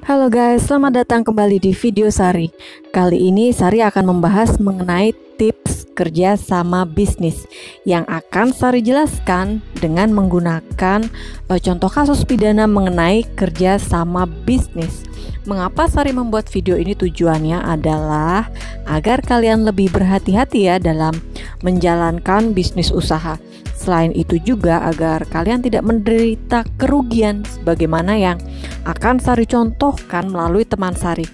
Halo guys, selamat datang kembali di video Sari. Kali ini Sari akan membahas mengenai tips kerja sama bisnis yang akan Sari jelaskan dengan menggunakan contoh kasus pidana mengenai kerja sama bisnis. Mengapa Sari membuat video ini? Tujuannya adalah agar kalian lebih berhati-hati ya dalam menjalankan bisnis usaha. Selain itu juga agar kalian tidak menderita kerugian sebagaimana yang akan Sari contohkan melalui teman Sari.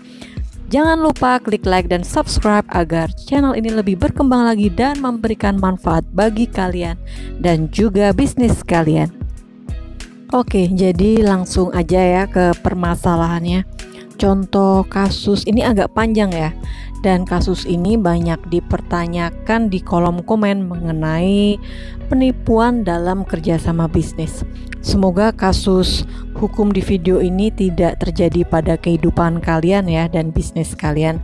Jangan lupa klik like dan subscribe agar channel ini lebih berkembang lagi dan memberikan manfaat bagi kalian dan juga bisnis kalian. Oke, jadi langsung aja ya ke permasalahannya. Contoh kasus ini agak panjang ya, dan kasus ini banyak dipertanyakan di kolom komen mengenai penipuan dalam kerjasama bisnis. Semoga kasus hukum di video ini tidak terjadi pada kehidupan kalian ya dan bisnis kalian.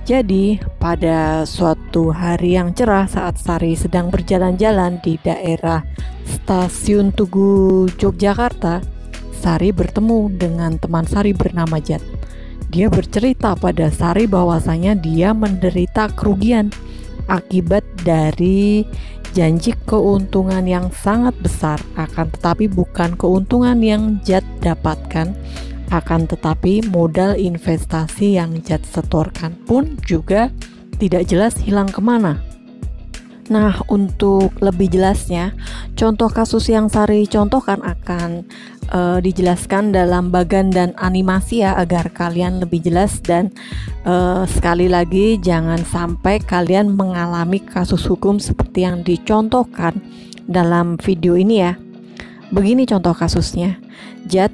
Jadi pada suatu hari yang cerah saat Sari sedang berjalan-jalan di daerah Stasiun Tugu Yogyakarta, Sari bertemu dengan teman Sari bernama Jat. Dia bercerita pada Sari bahwasanya dia menderita kerugian akibat dari janji keuntungan yang sangat besar, akan tetapi bukan keuntungan yang Jat dapatkan, akan tetapi modal investasi yang Jat setorkan pun juga tidak jelas hilang kemana. Nah, untuk lebih jelasnya, contoh kasus yang Sari contohkan akan dijelaskan dalam bagan dan animasi ya, agar kalian lebih jelas dan sekali lagi jangan sampai kalian mengalami kasus hukum seperti yang dicontohkan dalam video ini ya. Begini contoh kasusnya. Jat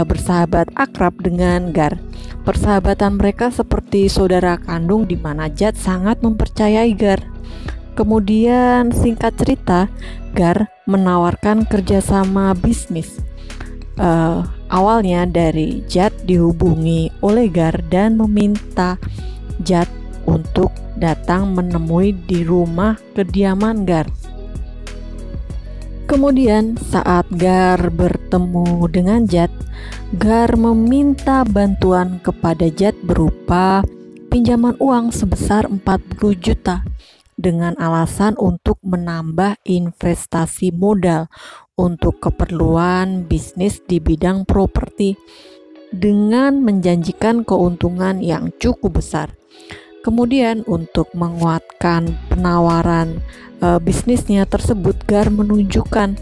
bersahabat akrab dengan Gar. Persahabatan mereka seperti saudara kandung di mana Jat sangat mempercayai Gar. Kemudian singkat cerita, Gar menawarkan kerjasama bisnis. Awalnya dari Jat dihubungi oleh Gar dan meminta Jat untuk datang menemui di rumah kediaman Gar. Kemudian saat Gar bertemu dengan Jat, Gar meminta bantuan kepada Jat berupa pinjaman uang sebesar 40 juta dengan alasan untuk menambah investasi modal untuk keperluan bisnis di bidang properti dengan menjanjikan keuntungan yang cukup besar. Kemudian untuk menguatkan penawaran bisnisnya tersebut, Gar menunjukkan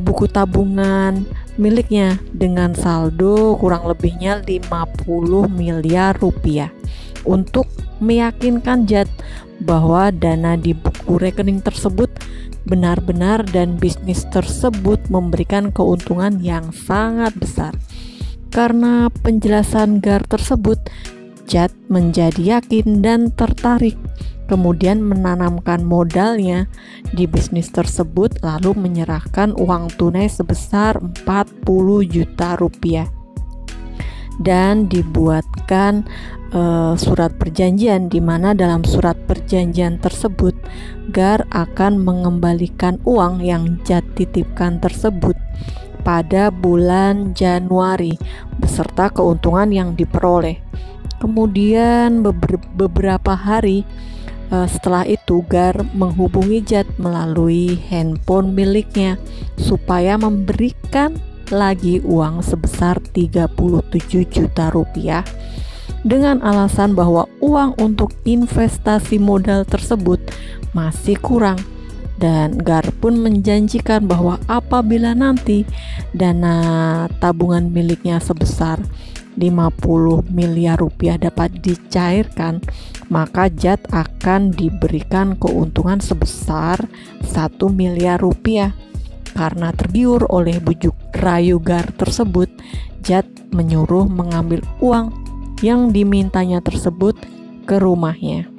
buku tabungan miliknya dengan saldo kurang lebihnya 50 miliar rupiah untuk meyakinkan Jat bahwa dana di buku rekening tersebut benar-benar dan bisnis tersebut memberikan keuntungan yang sangat besar. Karena penjelasan Gar tersebut, Jat menjadi yakin dan tertarik, kemudian menanamkan modalnya di bisnis tersebut lalu menyerahkan uang tunai sebesar 40 juta rupiah dan dibuatkan surat perjanjian di mana dalam surat perjanjian tersebut Gar akan mengembalikan uang yang Jat titipkan tersebut pada bulan Januari beserta keuntungan yang diperoleh. Kemudian beberapa hari setelah itu Gar menghubungi Jat melalui handphone miliknya supaya memberikan lagi uang sebesar 37 juta rupiah dengan alasan bahwa uang untuk investasi modal tersebut masih kurang, dan Gar pun menjanjikan bahwa apabila nanti dana tabungan miliknya sebesar 50 miliar rupiah dapat dicairkan, maka Jat akan diberikan keuntungan sebesar 1 miliar rupiah. Karena tergiur oleh bujuk rayu Gar tersebut, Jat menyuruh mengambil uang yang dimintanya tersebut ke rumahnya.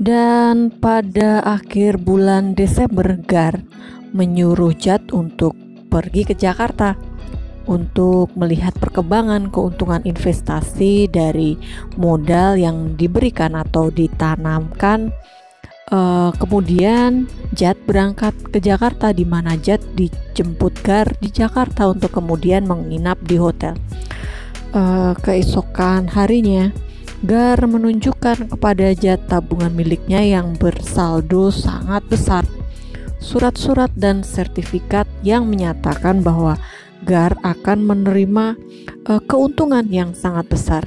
Dan pada akhir bulan Desember, Gar menyuruh Jat untuk pergi ke Jakarta untuk melihat perkembangan keuntungan investasi dari modal yang diberikan atau ditanamkan. Kemudian Jat berangkat ke Jakarta di mana Jat dijemput Gar di Jakarta untuk kemudian menginap di hotel. Keesokan harinya, Gar menunjukkan kepada Jad tabungan miliknya yang bersaldo sangat besar, surat-surat dan sertifikat yang menyatakan bahwa Gar akan menerima keuntungan yang sangat besar.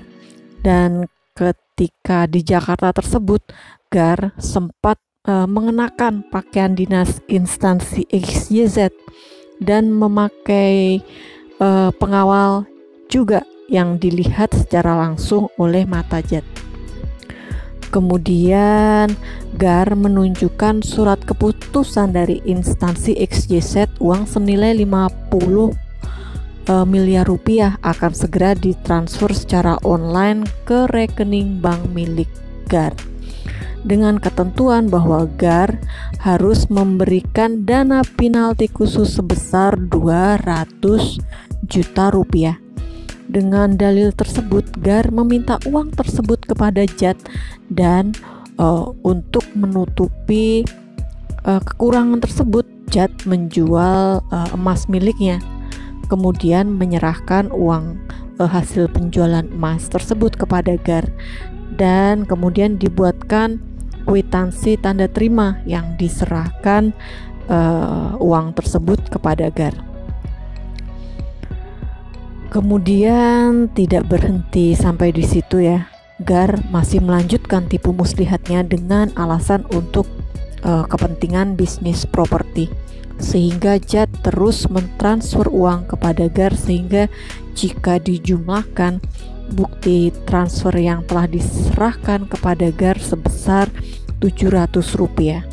Dan ketika di Jakarta tersebut, Gar sempat mengenakan pakaian dinas instansi XYZ dan memakai pengawal juga yang dilihat secara langsung oleh mata Jad. Kemudian Gar menunjukkan surat keputusan dari instansi XYZ, uang senilai 50 miliar rupiah akan segera ditransfer secara online ke rekening bank milik Gar, dengan ketentuan bahwa Gar harus memberikan dana penalti khusus sebesar 200 juta rupiah. Dengan dalil tersebut, Gar meminta uang tersebut kepada Jad dan untuk menutupi kekurangan tersebut, Jad menjual emas miliknya, kemudian menyerahkan uang hasil penjualan emas tersebut kepada Gar, dan kemudian dibuatkan kwitansi tanda terima yang diserahkan uang tersebut kepada Gar. Kemudian tidak berhenti sampai di situ ya. Gar masih melanjutkan tipu muslihatnya dengan alasan untuk kepentingan bisnis properti, sehingga Jad terus mentransfer uang kepada Gar, sehingga jika dijumlahkan bukti transfer yang telah diserahkan kepada Gar sebesar 700 rupiah.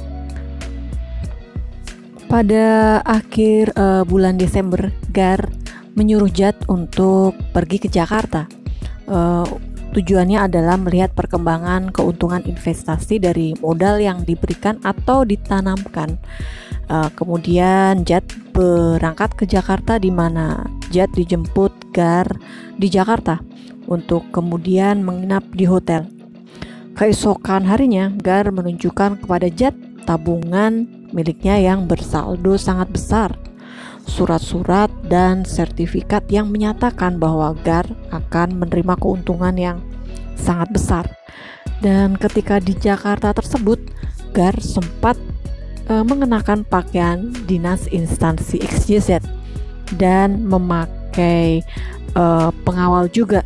Pada akhir bulan Desember, Gar menyuruh Jad untuk pergi ke Jakarta. Tujuannya adalah melihat perkembangan keuntungan investasi dari modal yang diberikan atau ditanamkan. Kemudian Jad berangkat ke Jakarta, di mana Jad dijemput Gar di Jakarta untuk kemudian menginap di hotel. Keesokan harinya, Gar menunjukkan kepada Jad tabungan miliknya yang bersaldo sangat besar, surat-surat dan sertifikat yang menyatakan bahwa Gar akan menerima keuntungan yang sangat besar. Dan ketika di Jakarta tersebut, Gar sempat mengenakan pakaian dinas instansi XYZ dan memakai pengawal juga,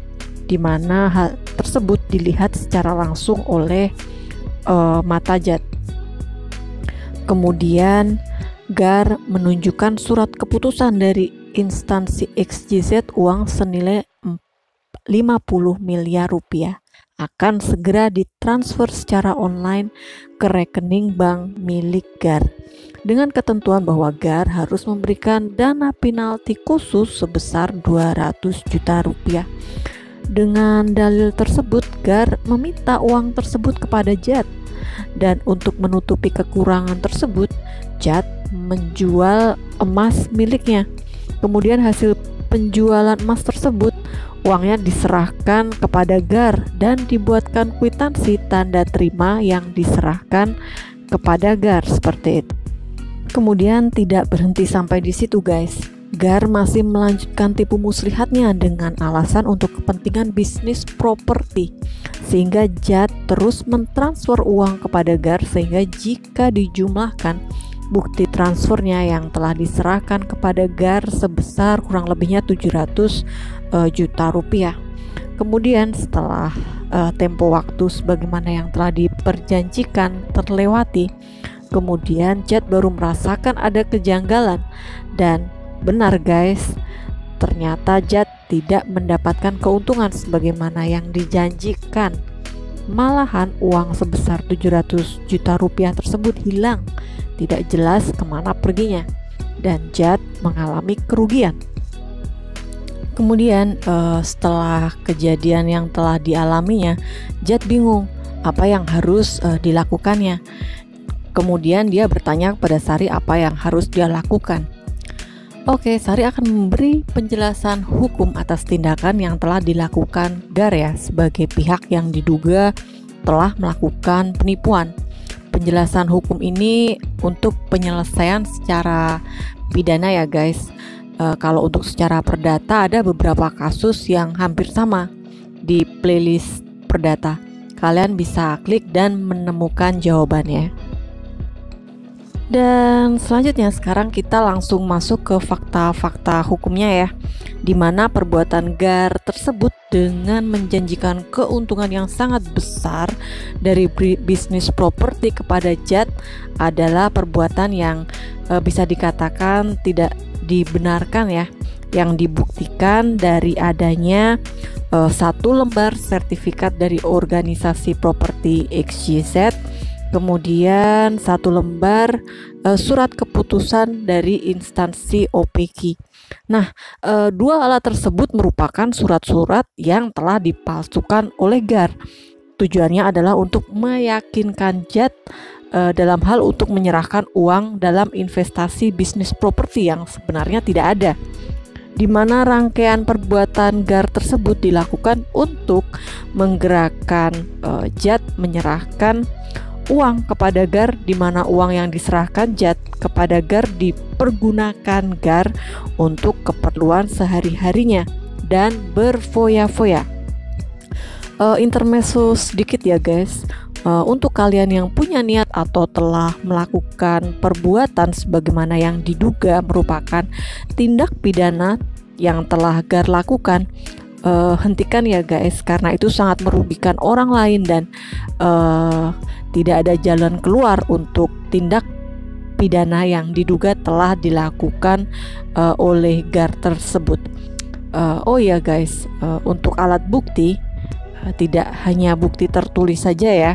di mana hal tersebut dilihat secara langsung oleh mata Jad. Kemudian Gar menunjukkan surat keputusan dari instansi XYZ, uang senilai 50 miliar rupiah akan segera ditransfer secara online ke rekening bank milik Gar, dengan ketentuan bahwa Gar harus memberikan dana penalti khusus sebesar 200 juta rupiah. Dengan dalil tersebut, Gar meminta uang tersebut kepada Jad, dan untuk menutupi kekurangan tersebut, Jad menjual emas miliknya. Kemudian hasil penjualan emas tersebut, uangnya diserahkan kepada Gar dan dibuatkan kwitansi tanda terima yang diserahkan kepada Gar, seperti itu. Kemudian tidak berhenti sampai di situ guys. Gar masih melanjutkan tipu muslihatnya dengan alasan untuk kepentingan bisnis properti, sehingga Jad terus mentransfer uang kepada Gar, sehingga jika dijumlahkan bukti transfernya yang telah diserahkan kepada Gar sebesar kurang lebihnya 700 juta rupiah. Kemudian setelah tempo waktu sebagaimana yang telah diperjanjikan terlewati, kemudian Jad baru merasakan ada kejanggalan. Dan benar guys, ternyata Jad tidak mendapatkan keuntungan sebagaimana yang dijanjikan. Malahan uang sebesar 700 juta rupiah tersebut hilang, tidak jelas kemana perginya, dan Jad mengalami kerugian. Kemudian setelah kejadian yang telah dialaminya, Jad bingung apa yang harus dilakukannya. Kemudian dia bertanya kepada Sari apa yang harus dia lakukan. Oke, Sari akan memberi penjelasan hukum atas tindakan yang telah dilakukan Gar ya, sebagai pihak yang diduga telah melakukan penipuan. Penjelasan hukum ini untuk penyelesaian secara pidana ya guys. Kalau untuk secara perdata ada beberapa kasus yang hampir sama di playlist perdata. Kalian bisa klik dan menemukan jawabannya. Dan selanjutnya sekarang kita langsung masuk ke fakta-fakta hukumnya ya, di mana perbuatan GAR tersebut dengan menjanjikan keuntungan yang sangat besar dari bisnis properti kepada JAD adalah perbuatan yang bisa dikatakan tidak dibenarkan ya, yang dibuktikan dari adanya satu lembar sertifikat dari organisasi properti XYZ, kemudian satu lembar surat keputusan dari instansi OPQ. Nah, dua alat tersebut merupakan surat-surat yang telah dipalsukan oleh GAR. Tujuannya adalah untuk meyakinkan JAD dalam hal untuk menyerahkan uang dalam investasi bisnis properti yang sebenarnya tidak ada, di mana rangkaian perbuatan GAR tersebut dilakukan untuk menggerakkan JAD menyerahkan uang kepada GAR, di mana uang yang diserahkan JAD kepada GAR dipergunakan GAR untuk keperluan sehari-harinya dan berfoya-foya. Intermezzo sedikit ya guys. Untuk kalian yang punya niat atau telah melakukan perbuatan sebagaimana yang diduga merupakan tindak pidana yang telah GAR lakukan, hentikan ya guys, karena itu sangat merugikan orang lain dan tidak ada jalan keluar untuk tindak pidana yang diduga telah dilakukan oleh GAR tersebut. Oh ya guys, untuk alat bukti tidak hanya bukti tertulis saja ya,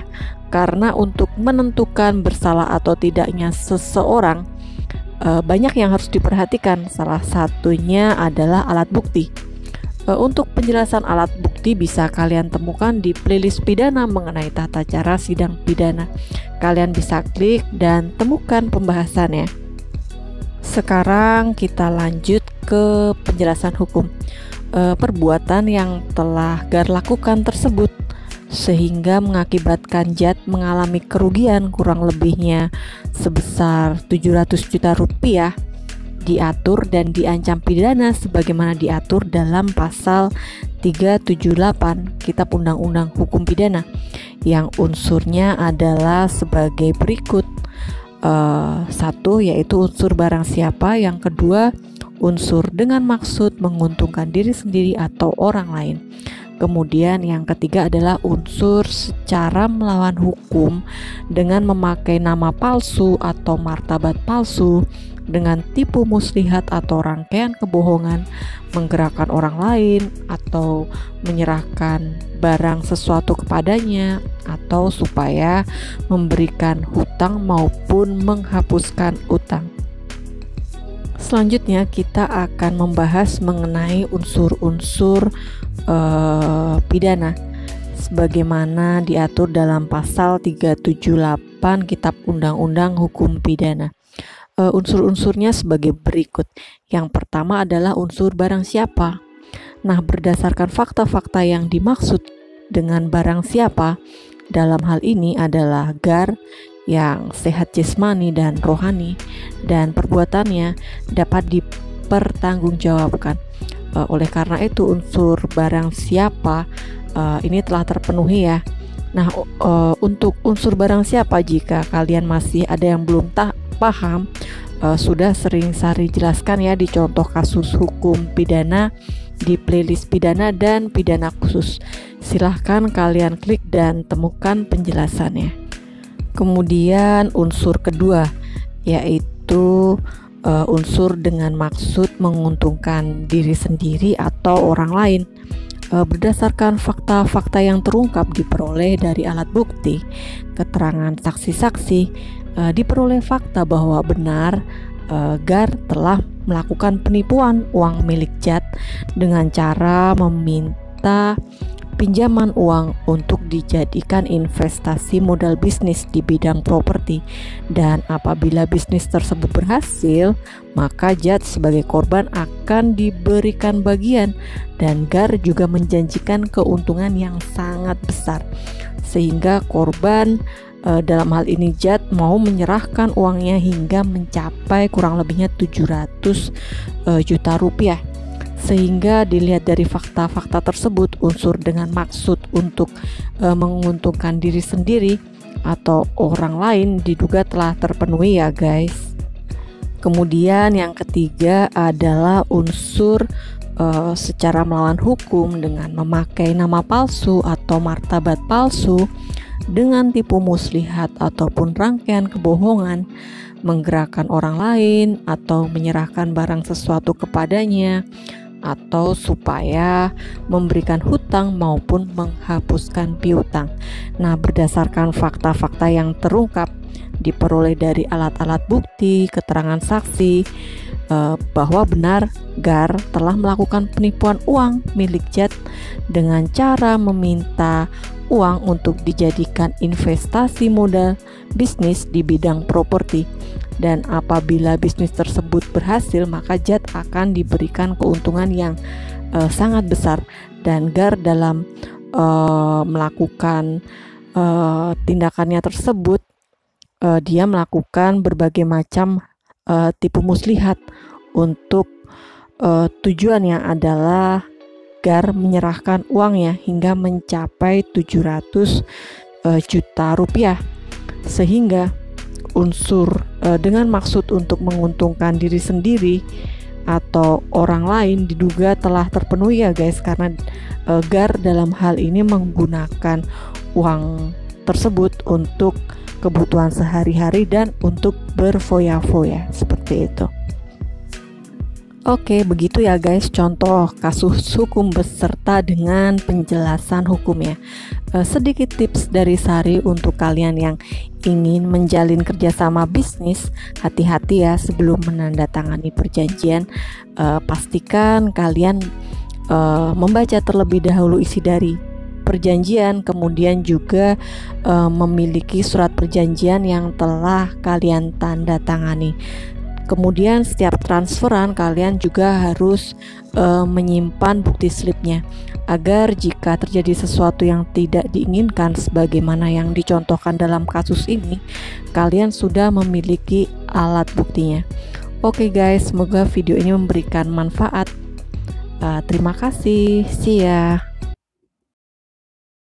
karena untuk menentukan bersalah atau tidaknya seseorang banyak yang harus diperhatikan. Salah satunya adalah alat bukti. Untuk penjelasan alat bukti bisa kalian temukan di playlist pidana mengenai tata cara sidang pidana. Kalian bisa klik dan temukan pembahasannya. Sekarang kita lanjut ke penjelasan hukum. Perbuatan yang telah GAR lakukan tersebut sehingga mengakibatkan JAD mengalami kerugian kurang lebihnya sebesar 700 juta rupiah diatur dan diancam pidana sebagaimana diatur dalam pasal 378 Kitab Undang-Undang Hukum Pidana, yang unsurnya adalah sebagai berikut. Satu, yaitu unsur barang siapa. Yang kedua, unsur dengan maksud menguntungkan diri sendiri atau orang lain. Kemudian yang ketiga adalah unsur secara melawan hukum dengan memakai nama palsu atau martabat palsu, dengan tipu muslihat atau rangkaian kebohongan, menggerakkan orang lain atau menyerahkan barang sesuatu kepadanya, atau supaya memberikan hutang maupun menghapuskan utang. Selanjutnya kita akan membahas mengenai unsur-unsur pidana sebagaimana diatur dalam pasal 378 Kitab Undang-Undang Hukum Pidana. Unsur-unsurnya sebagai berikut. Yang pertama adalah unsur barang siapa. Nah, berdasarkan fakta-fakta yang dimaksud dengan barang siapa dalam hal ini adalah GAR yang sehat jasmani dan rohani, dan perbuatannya dapat dipertanggungjawabkan. Oleh karena itu unsur barang siapa ini telah terpenuhi ya. Nah, untuk unsur barang siapa, jika kalian masih ada yang belum paham, sudah sering Sari jelaskan ya di contoh kasus hukum pidana di playlist pidana dan pidana khusus. Silahkan kalian klik dan temukan penjelasannya. Kemudian unsur kedua yaitu unsur dengan maksud menguntungkan diri sendiri atau orang lain. Berdasarkan fakta-fakta yang terungkap diperoleh dari alat bukti, keterangan saksi-saksi, diperoleh fakta bahwa benar GAR telah melakukan penipuan uang milik JAD dengan cara meminta pinjaman uang untuk dijadikan investasi modal bisnis di bidang properti, dan apabila bisnis tersebut berhasil, maka JAD sebagai korban akan diberikan bagian, dan GAR juga menjanjikan keuntungan yang sangat besar sehingga korban dalam hal ini Jad mau menyerahkan uangnya hingga mencapai kurang lebihnya 700 juta rupiah. Sehingga dilihat dari fakta-fakta tersebut, unsur dengan maksud untuk menguntungkan diri sendiri atau orang lain diduga telah terpenuhi ya guys. Kemudian yang ketiga adalah unsur secara melawan hukum dengan memakai nama palsu atau martabat palsu, dengan tipu muslihat ataupun rangkaian kebohongan, menggerakkan orang lain atau menyerahkan barang sesuatu kepadanya, atau supaya memberikan hutang maupun menghapuskan piutang. Nah, berdasarkan fakta-fakta yang terungkap diperoleh dari alat-alat bukti, keterangan saksi, bahwa benar Gar telah melakukan penipuan uang milik Jad dengan cara meminta uang untuk dijadikan investasi modal bisnis di bidang properti, dan apabila bisnis tersebut berhasil maka Jad akan diberikan keuntungan yang sangat besar. Dan Gar dalam melakukan tindakannya tersebut, dia melakukan berbagai macam tipu muslihat untuk tujuannya adalah Gar menyerahkan uangnya hingga mencapai 700 juta rupiah, sehingga unsur dengan maksud untuk menguntungkan diri sendiri atau orang lain diduga telah terpenuhi ya guys, karena Gar dalam hal ini menggunakan uang tersebut untuk kebutuhan sehari-hari dan untuk berfoya-foya seperti itu. Oke, begitu ya guys contoh kasus hukum beserta dengan penjelasan hukumnya. Sedikit tips dari Sari untuk kalian yang ingin menjalin kerjasama bisnis, hati-hati ya sebelum menandatangani perjanjian. Pastikan kalian membaca terlebih dahulu isi dari perjanjian, kemudian juga memiliki surat perjanjian yang telah kalian tanda tangani. Kemudian setiap transferan kalian juga harus menyimpan bukti slipnya, agar jika terjadi sesuatu yang tidak diinginkan sebagaimana yang dicontohkan dalam kasus ini, kalian sudah memiliki alat buktinya. Oke guys, semoga video ini memberikan manfaat. Terima kasih, see ya.